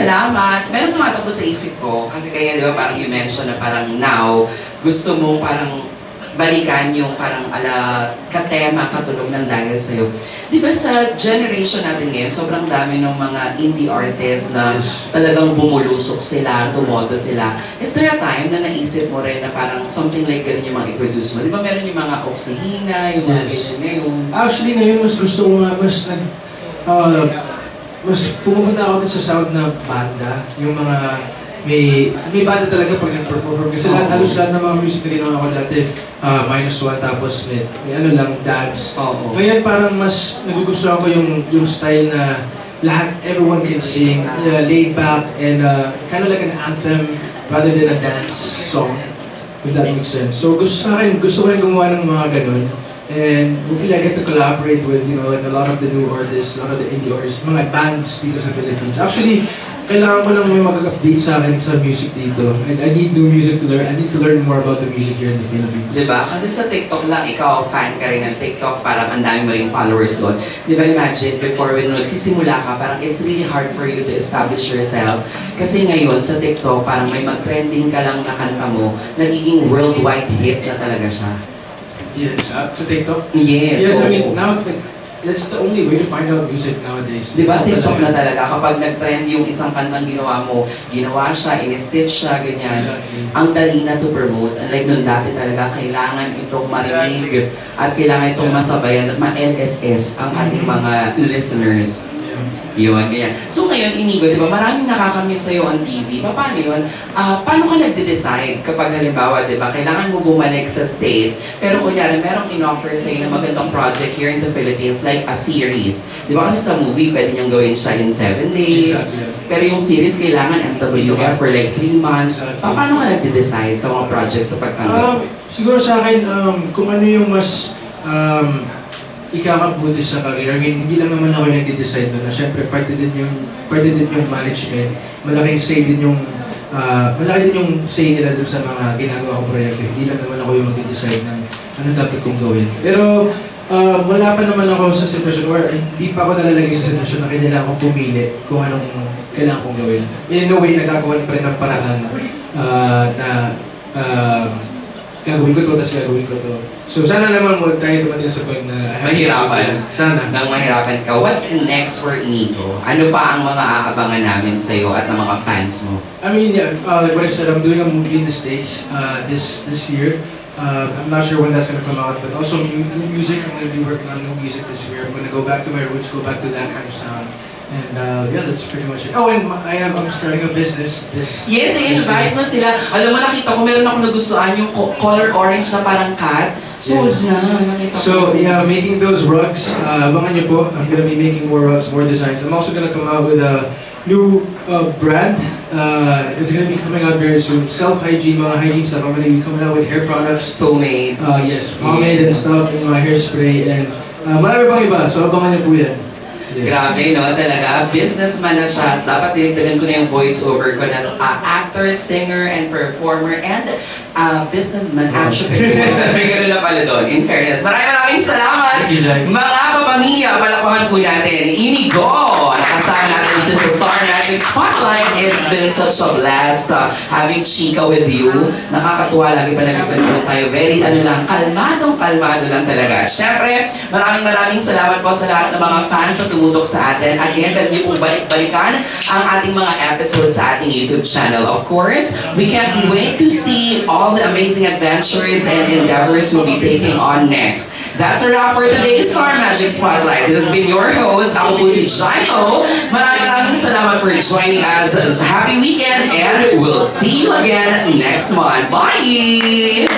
salamat. Meron tumatakbo sa isip ko, kasi kaya di ba parang i-mention na parang now, gusto mong parang balikan yung parang katema, katulog ng dahil sa'yo. Di ba sa generation natin ngayon, sobrang dami ng mga indie artists na talagang bumulusok sila, tumodo sila. Is there a time na naisip mo rin na parang something like ganun yung mga i-produce mo? Di ba meron yung mga Oxyhina, yung mga ganyan ngayon? Actually, ngayon mas gusto ko nga, mas pumupunta ako dun sa sound na banda, yung mga may banda talaga pag nag-perform. Kasi halos lahat ng mga music na ginawa ko dati, -1 tapos may ano lang, dance. Ngayon parang mas nagugustuhan ko yung style na lahat, everyone can sing, laid back, and kind of like an anthem rather than a dance song, if that makes sense. So gusto ko rin gumawa ng mga ganun. And hopefully I get to collaborate with, a lot of the new artists, a lot of the indie artists, mga bands dito sa Philippines. Actually, kailangan ko nang may mag-update sa akin sa music dito. I need new music to learn. I need to learn more about the music here in the Philippines. Diba? Kasi sa TikTok lang, ikaw fan ka rin ng TikTok, parang ang dami mo rin followers doon. Diba imagine, before when nagsisimula ka, parang it's really hard for you to establish yourself. Kasi ngayon sa TikTok, parang may mag-trending ka lang na kanta mo, nagiging worldwide hit na talaga siya. Yes, sa TikTok? Yes. Yes, I mean, now, that's the only way to find out music nowadays. Diba, TikTok na talaga. Kapag nag-trend yung isang kantang ginawa mo, ginawa siya, in-stitch siya, ganyan. Exactly. Ang dali na to promote. Unlike nung dati talaga, kailangan itong marinig at kailangan itong masabayan at ma-LSS ang ating mga listeners. Yun, ganyan. So ngayon, Inigo, di ba, maraming nakakamiss sa'yo on TV. Paano yun? Paano ka nagde-decide kapag halimbawa, di ba, kailangan mo bumalik sa States, pero kunyari, merong in-offer sa'yo na magandang project here in the Philippines, like a series. Di ba kasi sa movie, pwede niyong gawin siya in 7 days. Exactly. Pero yung series, kailangan MWF for like 3 months. Paano ka nagde-decide sa mga projects sa pagtanggap? Siguro sa akin, kung ano yung mas ikakabuti sa career. I mean, hindi lang naman ako yung nag-decide doon. Siyempre, parte din yung management. Malaki din yung say nila doon sa mga ginagawa kong proyekto. Hindi lang naman ako yung mag-decide ng ano dapat kong gawin. Pero, wala pa naman ako sa sitwasyon or hindi pa ako nalalagay sa sitwasyon na kailangan kong pumili kung anong kailangan kong gawin. In a way, nagkakawan pa rin ng paraan gagawin ko to, tapos gagawin ko to. So sana naman mo tayo dumating sa point na mahirapan. Sana. Nang mahirapan ka. What's next for Inigo? Ano pa ang mga aabangan namin sa'yo at ng mga fans mo? I mean, yeah, like what I said, I'm doing a movie in the States this year. I'm not sure when that's going to come out, but also new music. I'm going to be working on new music this year. I'm going to go back to my roots, go back to that kind of sound. And yeah, that's pretty much it. Oh, and I'm starting a business Yes, invite mo sila. Alam mo, nakita ko meron ako nagustuhan yung color orange na parang cat. Sold na, nakita ko. So yeah, making those rugs. Abangan niyo po. I'm gonna be making more rugs, more designs. I'm also gonna come out with a new brand. It's gonna be coming out very soon. Self-hygiene, mga hygiene stuff. I'm gonna be coming out with hair products. Pomade. Yes, pomade and stuff, and my hairspray, and marami pang iba. So abangan niyo po yan. Yes. Grabe, no? Talaga, businessman na siya. Dapat dinagdagan ko na yung voiceover ko na actor, singer, and performer, and businessman, entrepreneur. May gano'n na pala doon, in fairness. Maraming salamat! Mga kapamilya, palakpakan po natin. Inigo! Nakasama natin dito sa Star Magic Spotlight. It's been such a blast having Chika with you. Nakakatuwa, lagi pa nagkakwentuhan tayo. Very, kalmadong-kalmado lang talaga. Siyempre, maraming salamat po sa lahat ng mga fans na tumutok sa atin. Again, pwede niyo pong balik-balikan ang ating mga episodes sa ating YouTube channel. Of course, we can't wait to see all the amazing adventures and endeavors we'll be taking on next. That's a wrap for today's Star Magic Spotlight. This has been your host, ako po si Jaiko. Maraming salamat for joining us. Happy weekend and we'll see you again next month. Bye!